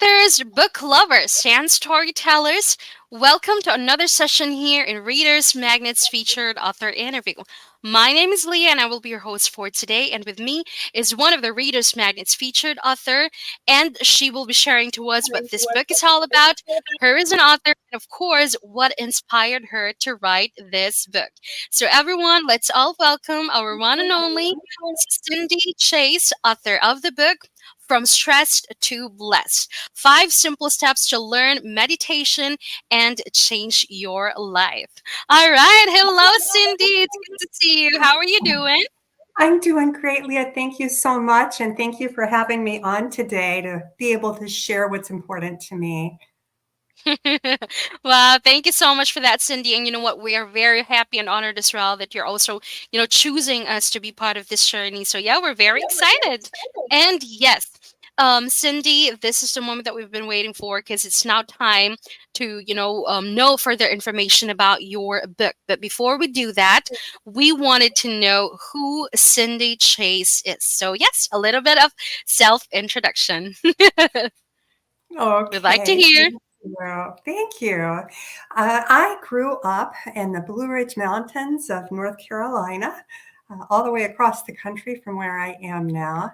authors, book lovers, and storytellers. Welcome to another session here in Readers Magnet's featured author interview. My name is Leah, and I will be your host for today. And with me is one of the Readers Magnet's featured author, and she will be sharing to us what this book is all about. Her as an author, and of course, what inspired her to write this book. So, everyone, let's all welcome our one and only Cindy Chase, author of the book From Stressed to Blessed. 5 simple steps to learn meditation and change your life. All right. Hello, Cindy. It's good to see you. How are you doing? I'm doing great, Leah. Thank you so much. And thank you for having me on today to be able to share what's important to me. Well, thank you so much for that, Cindy. And you know what? We are very happy and honored as well that you're also, choosing us to be part of this journey. So, yeah, we're very excited. And yes, Cindy, this is the moment that we've been waiting for because it's now time to, know further information about your book. But before we do that, we wanted to know who Cindy Chase is. So, yes, a little bit of self introduction. We'd like to Okay. hear. Well, thank you. I grew up in the Blue Ridge Mountains of North Carolina, all the way across the country from where I am now.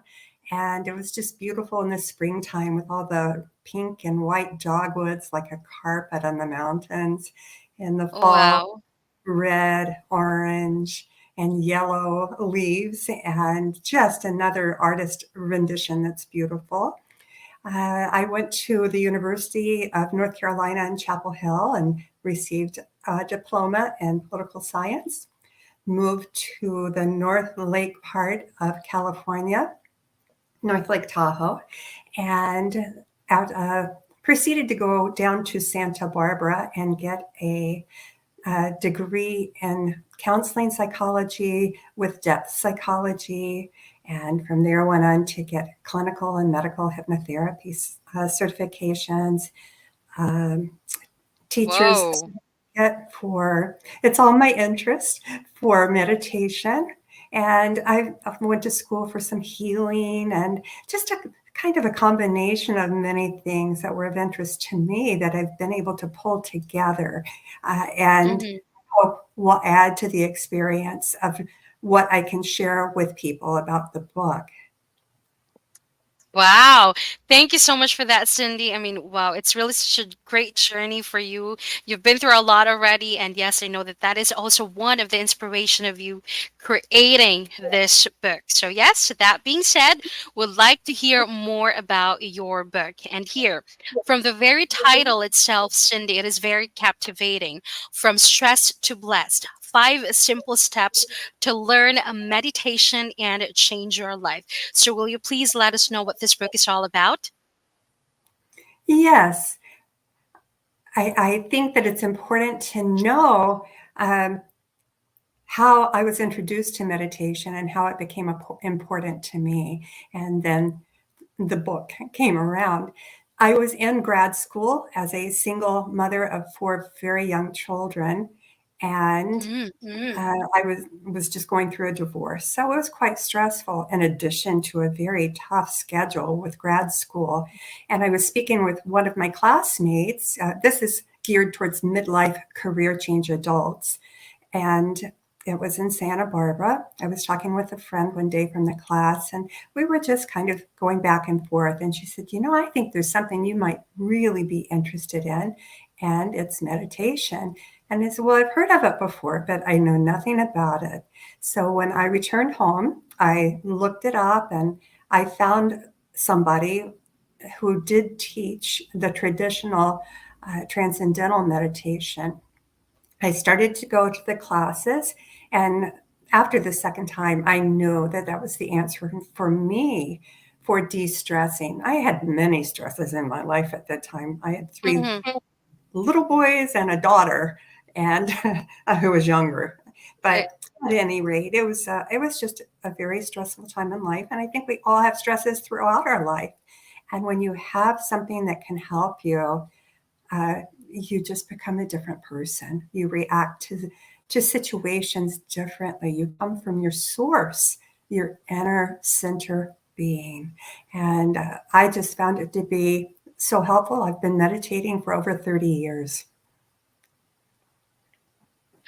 And it was just beautiful in the springtime with all the pink and white dogwoods like a carpet on the mountains. In the fall, Wow. red, orange, and yellow leaves, and just another artist rendition that's beautiful. I went to the University of North Carolina in Chapel Hill and received a diploma in political science. Moved to the North Lake part of California, North Lake Tahoe, and proceeded to go down to Santa Barbara and get a degree in counseling psychology with depth psychology. And from there, went on to get clinical and medical hypnotherapy certifications, um, teachers Whoa. for it's all my interest for meditation. And I went to school for some healing and just a kind of a combination of many things that were of interest to me that I've been able to pull together and Mhm. hope will add to the experience of what I can share with people about the book. Wow. Thank you so much for that, Cindy. I mean, wow, it's really such a great journey for you. You've been through a lot already. And yes, I know that that is also one of the inspiration of you creating this book. So, yes, that being said, would like to hear more about your book. And here, from the very title itself, Cindy, it is very captivating. From Stress to Blessed. 5 simple steps to learn a meditation and change your life. So, will you please let us know what this book is all about? Yes, I think that it's important to know um, how I was introduced to meditation and how it became important to me. And then the book came around. I was in grad school as a single mother of 4 very young children, and Mm-hmm. I was just going through a divorce. So it was quite stressful, in addition to a very tough schedule with grad school. And I was speaking with one of my classmates. This is geared towards midlife career change adults. And it was in Santa Barbara. I was talking with a friend one day from the class, and we were just kind of going back and forth. And she said, I think there's something you might really be interested in, and it's meditation. And I said, well, I've heard of it before, but I know nothing about it. So when I returned home, I looked it up and I found somebody who did teach the traditional transcendental meditation. I started to go to the classes, and after the second time, I knew that that was the answer for me for de stressing. I had many stresses in my life at that time. I had 3 Mm-hmm. little boys and a daughter, and who was younger. But at any rate, it was just a very stressful time in life, and I think we all have stresses throughout our life. And when you have something that can help you, you just become a different person. You react to situations differently. You come from your source, your inner center being. And I just found it to be so helpful. I've been meditating for over 30 years.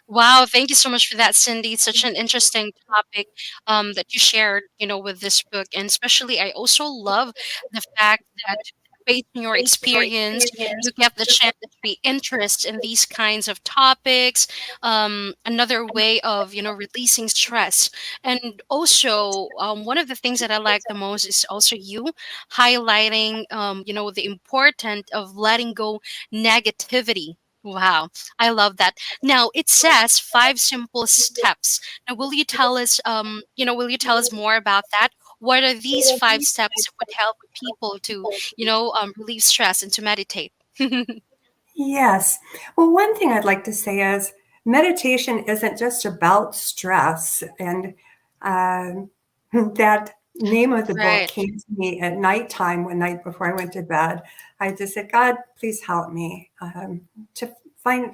Wow, thank you so much for that, Cindy. Such an interesting topic that you shared, with this book. And especially, I also love the fact that based on your experience, you get the chance to be interest in these kinds of topics, another way of, releasing stress. And also, one of the things that I like the most is also you highlighting, the importance of letting go negativity. Wow, I love that. Now it says 5 simple steps. Now, will you tell us more about that? What are these 5 steps that would help people to, relieve stress and to meditate? Yes. Well, one thing I'd like to say is meditation isn't just about stress. And that name of the book Right. came to me at nighttime one night before I went to bed. I just said, God, please help me to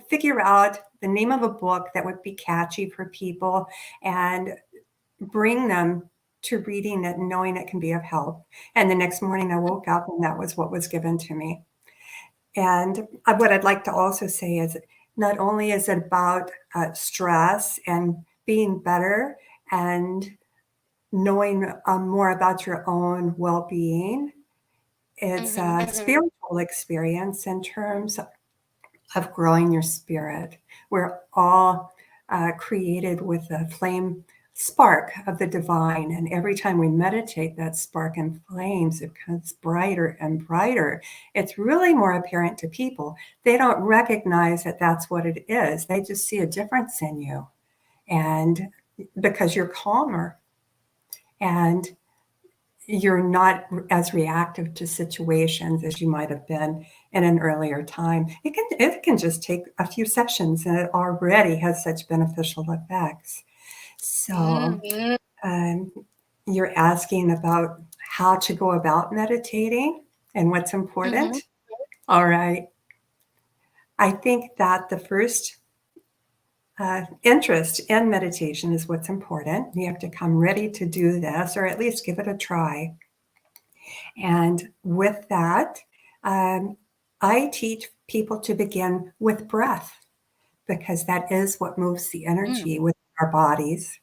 figure out the name of a book that would be catchy for people and bring them to reading it and knowing it can be of help. And the next morning I woke up and that was what was given to me. And what I'd like to also say is not only is it about stress and being better and knowing more about your own well being, it's Mm-hmm. a spiritual experience in terms of growing your spirit. We're all created with a flame spark of the divine. And every time we meditate, that spark inflames, it becomes brighter and brighter. It's really more apparent to people. They don't recognize that that's what it is, they just see a difference in you. And because you're calmer and you're not as reactive to situations as you might have been in an earlier time. It can just take a few sessions and it already has such beneficial effects. So um, you're asking about how to go about meditating and what's important. Mm-hmm. All right. I think that the first interest in meditation is what's important. You have to come ready to do this, or at least give it a try. And with that, um, I teach people to begin with breath because that is what moves the Mm. energy with our bodies.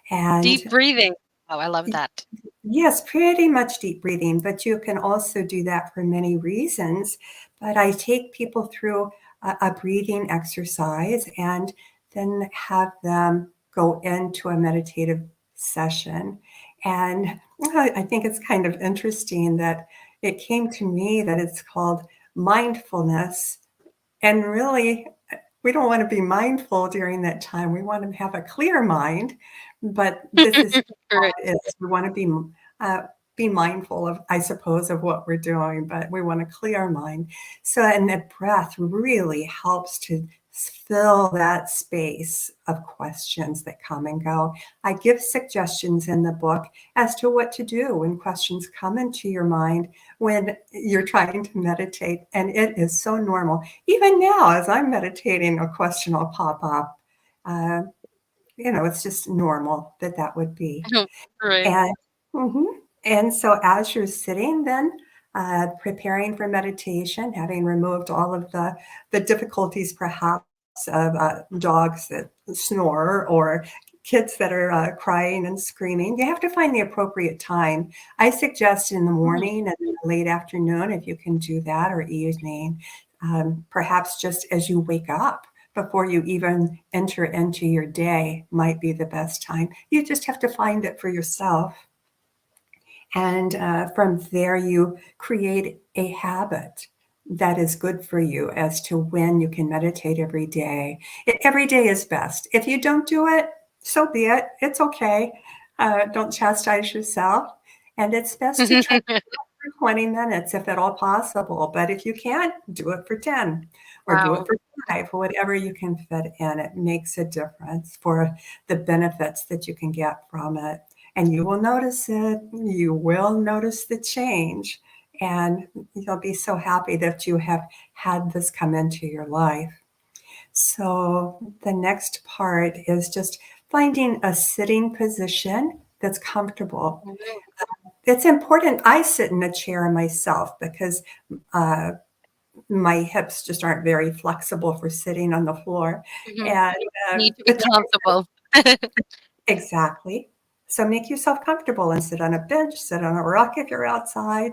And Deep breathing. Oh, I love that. yes, pretty much deep breathing, but you can also do that for many reasons. But I take people through a breathing exercise and then have them go into a meditative session. And I think it's kind of interesting that it came to me that it's called mindfulness. And really, we don't want to be mindful during that time. We want to have a clear mind, but this is how Correct. it is. We want to uh, be mindful of, I suppose, of what we're doing, but we want a clear mind. So, and the breath really helps to fill that space of questions that come and go. I give suggestions in the book as to what to do when questions come into your mind when you're trying to meditate, and it is so normal. Even now, as I'm meditating, a question will pop up. Uh, it's just normal that that would be. Right. And mhm. And so as you're sitting, then preparing for meditation, having removed all of the difficulties perhaps of dogs that snore or kids that are crying and screaming, you have to find the appropriate time. I suggest in the Mm. morning and in the late afternoon, if you can do that, or evening, perhaps just as you wake up before you even enter into your day might be the best time. You just have to find it for yourself. And from there, you create a habit that is good for you as to when you can meditate every day. Every day is best. If you don't do it, so be it. It's okay. Don't chastise yourself. And it's best to try for 20 minutes if at all possible. But if you can't, do it for 10 or do it Wow. for 5, whatever you can fit in. It makes a difference for the benefits that you can get from it. And you will notice it. You will notice the change. And you'll be so happy that you have had this come into your life. So the next part is just finding a sitting position that's comfortable. it's important. I sit in a chair myself because uh, my hips just aren't very flexible for sitting on the floor. Mhm. And Need to be but comfortable. exactly. So make yourself comfortable and sit on a bench, sit on a rock if you're outside.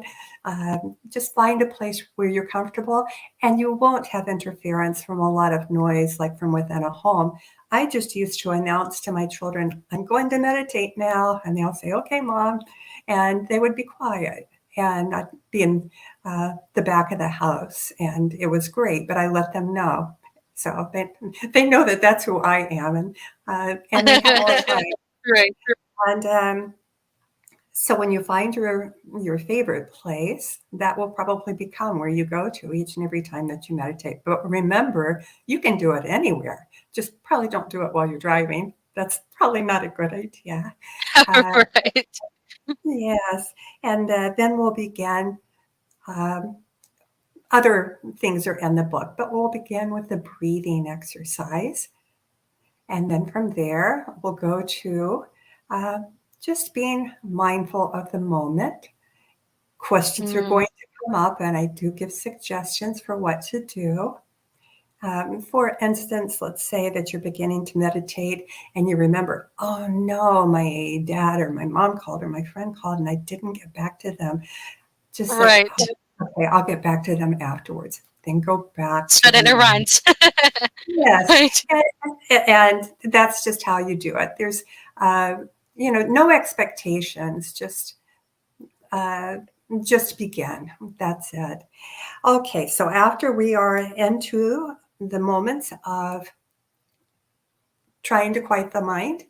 Just find a place where you're comfortable and you won't have interference from a lot of noise like from within a home. I just used to announce to my children, I'm going to meditate now. And they'll say, okay, mom. And they would be quiet and I'd be in the back of the house. And it was great, but I let them know. So they know that that's who I am. And they have all the time. Right. And so when you find your favorite place, that will probably become where you go to each and every time that you meditate. But remember, you can do it anywhere. Just probably don't do it while you're driving. That's probably not a good idea. Uh, Right. yes, and then we'll begin. Um, Other things are in the book, but we'll begin with the breathing exercise. And then from there, we'll go to uh, just being mindful of the moment. Questions are Mm, going to come up, and I do give suggestions for what to do. For instance, let's say that you're beginning to meditate and you remember, oh no, my dad or my mom called or my friend called and I didn't get back to them. Just say, right. oh, okay, I'll get back to them afterwards. Then go back to the Sudden moment. errands. Yes, Right. and that's just how you do it. There's, uh, no expectations. Uh, just begin. That's it. Okay, so after we are into the moments of trying to quiet the mind,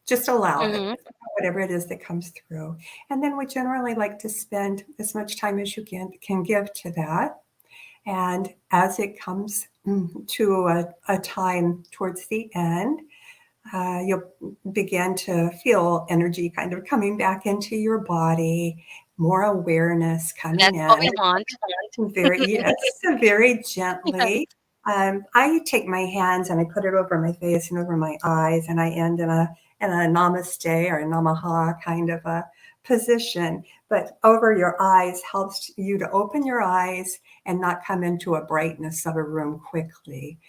just allow it, Mhm. whatever it is that comes through. And then we generally like to spend as much time as you can give to that. And as it comes to a time towards the end, you'll begin to feel energy kind of coming back into your body, more awareness coming That's what in. we want. Very, yes, very Yeah. gently. I take my hands and I put it over my face and over my eyes, and I end in a namaste or a namaha kind of a position. But over your eyes helps you to open your eyes and not come into a brightness of a room quickly.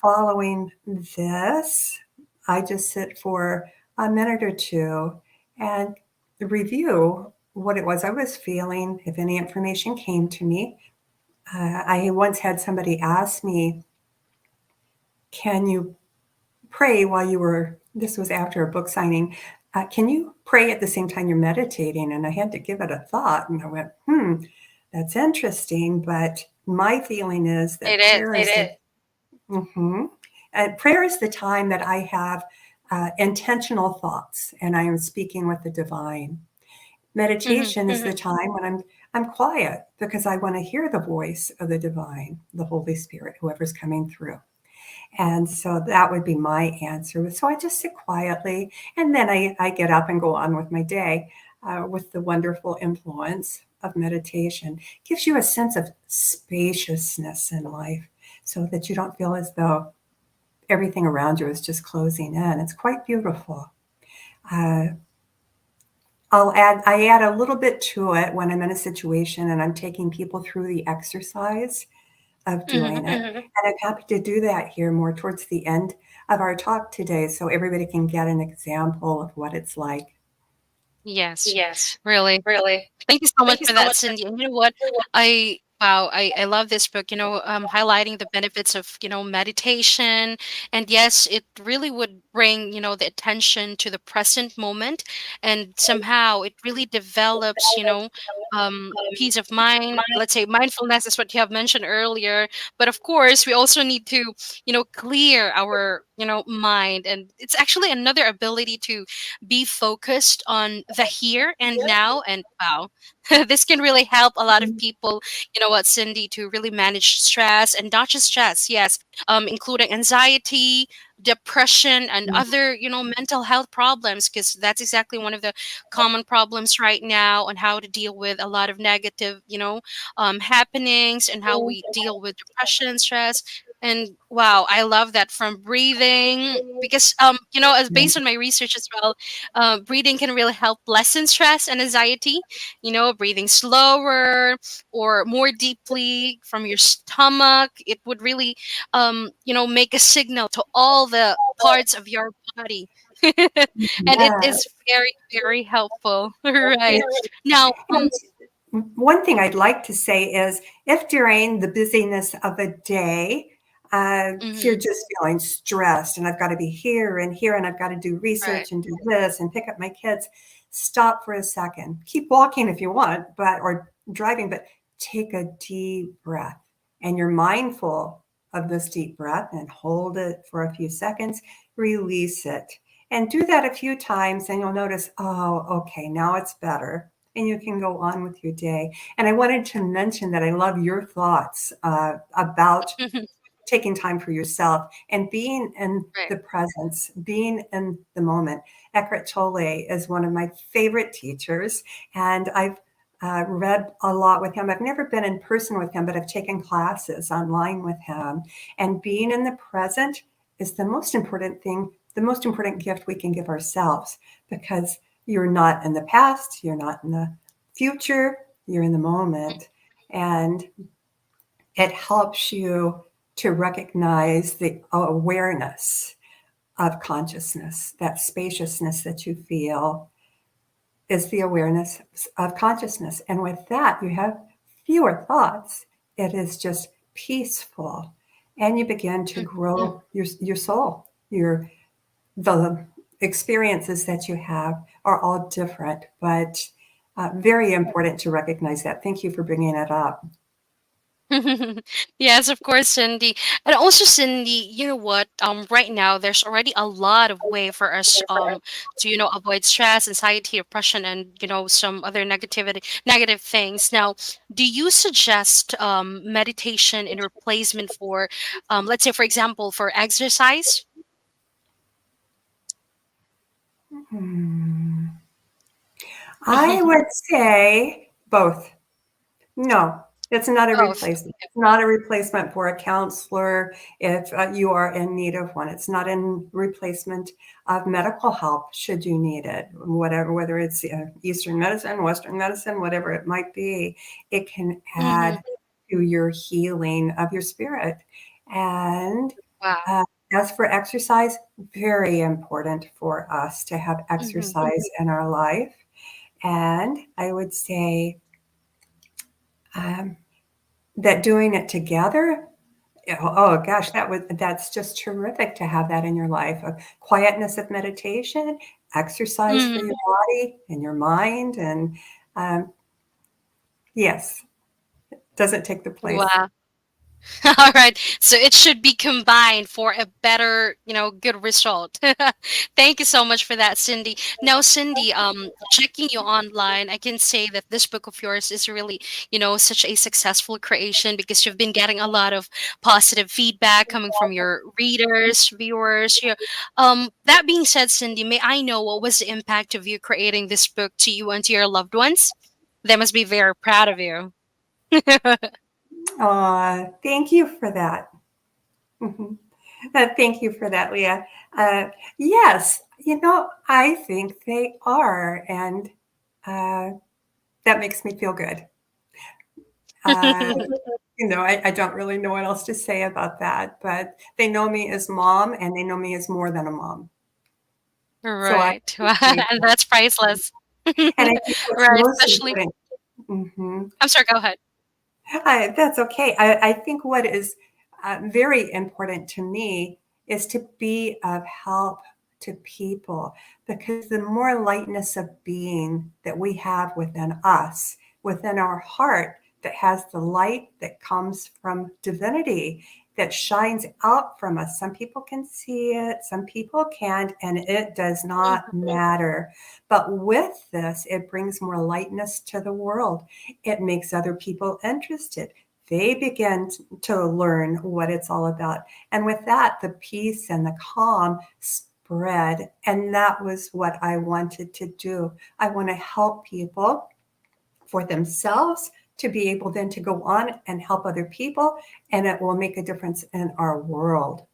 Following this, I just sit for a minute or two and review what it was I was feeling, if any information came to me. I once had somebody ask me, can you pray while you were, this was after a book signing, can you pray at the same time you're meditating? And I had to give it a thought and I went, that's interesting. But my feeling is that It is. prayer is Mhm. Prayer is the time that I have intentional thoughts and I am speaking with the divine. Mhm. Meditation is the time when I'm quiet because I want to hear the voice of the divine, the Holy Spirit, whoever's coming through. And so that would be my answer. So I just sit quietly and then I get up and go on with my day with the wonderful influence of meditation. Gives you a sense of spaciousness in life so that you don't feel as though everything around you is just closing in. It's quite beautiful. Uh, I add a little bit to it when I'm in a situation and I'm taking people through the exercise of doing Mhm. it. And I'm happy to do that here more towards the end of our talk today so everybody can get an example of what it's like. Yes. Really. Thank you so much for that, Cindy. And you know what? I love this book, highlighting the benefits of, meditation. And yes, it really would bring, the attention to the present moment. And somehow it really develops, peace of mind. Let's say mindfulness is what you have mentioned earlier. But of course, we also need to, clear our, mind. And it's actually another ability to be focused on the here and now. And wow, this can really help a lot of people, Cindy, to really manage stress, and not just stress, yes, including anxiety, depression, and other, mental health problems, because that's exactly one of the common problems right now, on how to deal with a lot of negative, happenings, and how we deal with depression, stress. And wow, I love that, from breathing, because as based on my research as well, breathing can really help lessen stress and anxiety. Breathing slower or more deeply from your stomach, it would really make a signal to all the parts of your body. And it Yeah. is very, very helpful. Right. Now, One thing I'd like to say is if during the busyness of a day, you're mhm, just feeling stressed and I've got to be here and here and I've got to do right. research and do this and pick up my kids, stop for a second. Keep walking if you want, or driving, but take a deep breath. And you're mindful of this deep breath and hold it for a few seconds, release it. And do that a few times and you'll notice, oh, okay, now it's better and you can go on with your day. And I wanted to mention that I love your thoughts about taking time for yourself and being in Right. the presence, being in the moment. Eckhart Tolle is one of my favorite teachers, and I've read a lot with him. I've never been in person with him, but I've taken classes online with him. And being in the present is the most important thing, the most important gift we can give ourselves, because you're not in the past, you're not in the future, you're in the moment. And it helps you to recognize the awareness of consciousness, that spaciousness that you feel is the awareness of consciousness. And with that, you have fewer thoughts. It is just peaceful. And you begin to grow your soul. The experiences that you have are all different, but very important to recognize that. Thank you for bringing it up. Yes, of course, Cindy. And also, Cindy, you know what? Right now there's already a lot of way for us to avoid stress, anxiety, depression, and some other negative things. Now, do you suggest meditation in replacement for, let's say, for example, for exercise? Hmm. I would say both. No, it's not a Both. replacement. It's not a replacement for a counselor if you are in need of one. It's not in replacement of medical help should you need it. Whatever, whether it's Eastern medicine, Western medicine, whatever it might be, it can Mm-hmm. add to your healing of your spirit. And Wow. uh, as for exercise, very important for us to have Mm-hmm. exercise in our life. And I would say um, that doing it together, oh gosh, that's just terrific to have that in your life. A quietness of meditation, exercise for Mm-hmm. your body and your mind, and um, yes, doesn't take the place. Wow. All right. So it should be combined for a better, good result. Thank you so much for that, Cindy. Now, Cindy, checking you online, I can say that this book of yours is really, such a successful creation because you've been getting a lot of positive feedback coming from your readers, viewers. That being said, Cindy, may I know what was the impact of you creating this book to you and to your loved ones? They must be very proud of you. Thank you for that. Mhm. Thank you for that, Leah. Uh, yes, I think they are, and uh, that makes me feel good. Uh, I don't really know what else to say about that, but they know me as mom and they know me as more than a mom. So I Right. appreciate And that. that's priceless. And I think what's Right. most Especially, important, mhm. I'm sorry, go ahead. That's okay. I think what is very important to me is to be of help to people because the more lightness of being that we have within us, within our heart, that has the light that comes from divinity, that shines out from us. Some people can see it, some people can't, and it does not Mhm. matter. But with this, it brings more lightness to the world. It makes other people interested. They begin to learn what it's all about. And with that, the peace and the calm spread. And that was what I wanted to do. I want to help people for themselves, to be able then to go on and help other people, and it will make a difference in our world.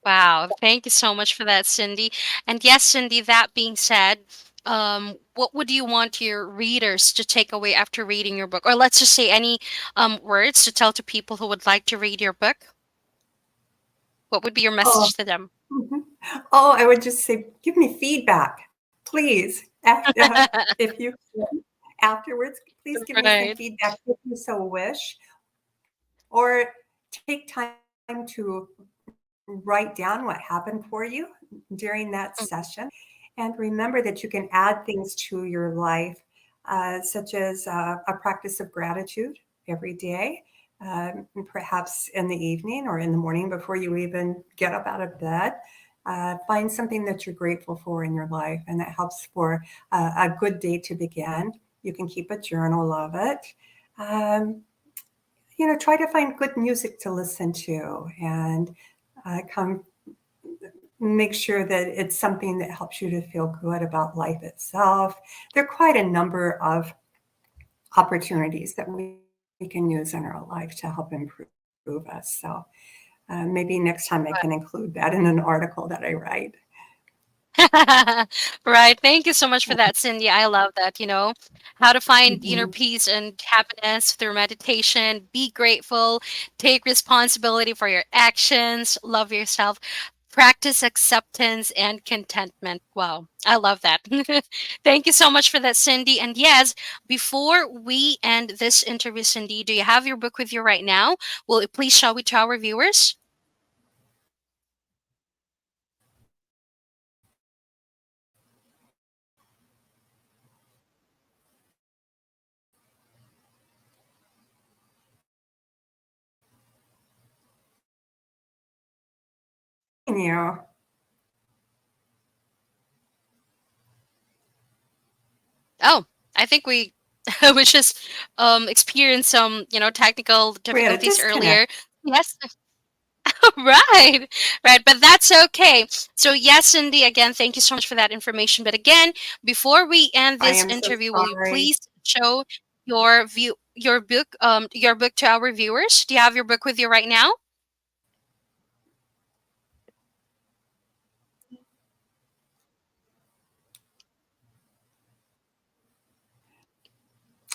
Wow, thank you so much for that, Cindy. And yes, Cindy, that being said, what would you want your readers to take away after reading your book? Or let's just say any words to tell to people who would like to read your book. What would be your Oh, message to them? mhm. Oh, I would just say, give me feedback, please. If you can, afterwards, please give me some Right. feedback if you so wish, or take time to write down what happened for you during that Mm. session. And remember that you can add things to your life, such as a practice of gratitude every day, perhaps in the evening or in the morning before you even get up out of bed. Find something that you're grateful for in your life, and that helps for a good day to begin. You can keep a journal of it. Um, Try to find good music to listen to, and come make sure that it's something that helps you to feel good about life itself. There are quite a number of opportunities that we can use in our life to help improve us. So maybe next time I can include that in an article that I write. Right. Thank you so much for that, Cindy. I love that, how to find inner Mhm. peace and happiness through meditation, be grateful, take responsibility for your actions, love yourself, practice acceptance and contentment. Wow. I love that. Thank you so much for that, Cindy. And yes, before we end this interview, Cindy, do you have your book with you right now? Will you please show it to our viewers? You. Oh, I think we we just experienced some, technical We had a difficulties disconnect. earlier. Yes, right. Right, but that's okay. So yes, Cindy, again, thank you so much for that information. But again, before we end I this am so interview, will you sorry. please show your book to our viewers? Do you have your book with you right now?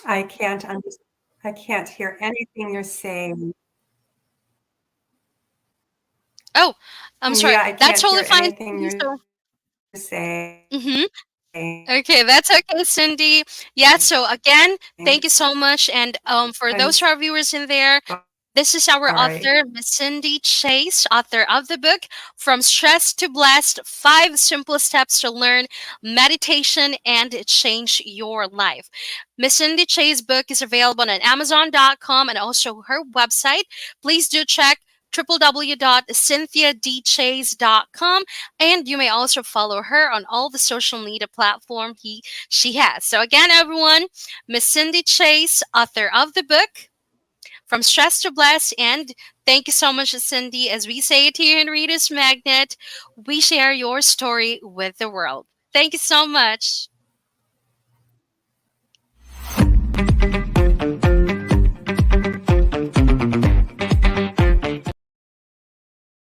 I can't understand. I can't hear anything you're saying. Oh, I'm sorry. Yeah, I That's can't totally hear fine, anything Cindy. you're So, saying. mhm. Okay, that's okay, Cindy. Yeah, so again, thank you so much. And for I'm those of our viewers in there, this is our sorry. author, Miss Cindy Chase, author of the book From Stress to Blessed: 5 Simple Steps to Learn Meditation and Change Your Life. Miss Cindy Chase's book is available on Amazon.com and also her website. Please do check www.cynthiadchase.com, and you may also follow her on all the social media platforms she has. So again, everyone, Miss Cindy Chase, author of the book From Stress to Blessed, and thank you so much, Cindy. As we say it here in Reader's Magnet, we share your story with the world. Thank you so much.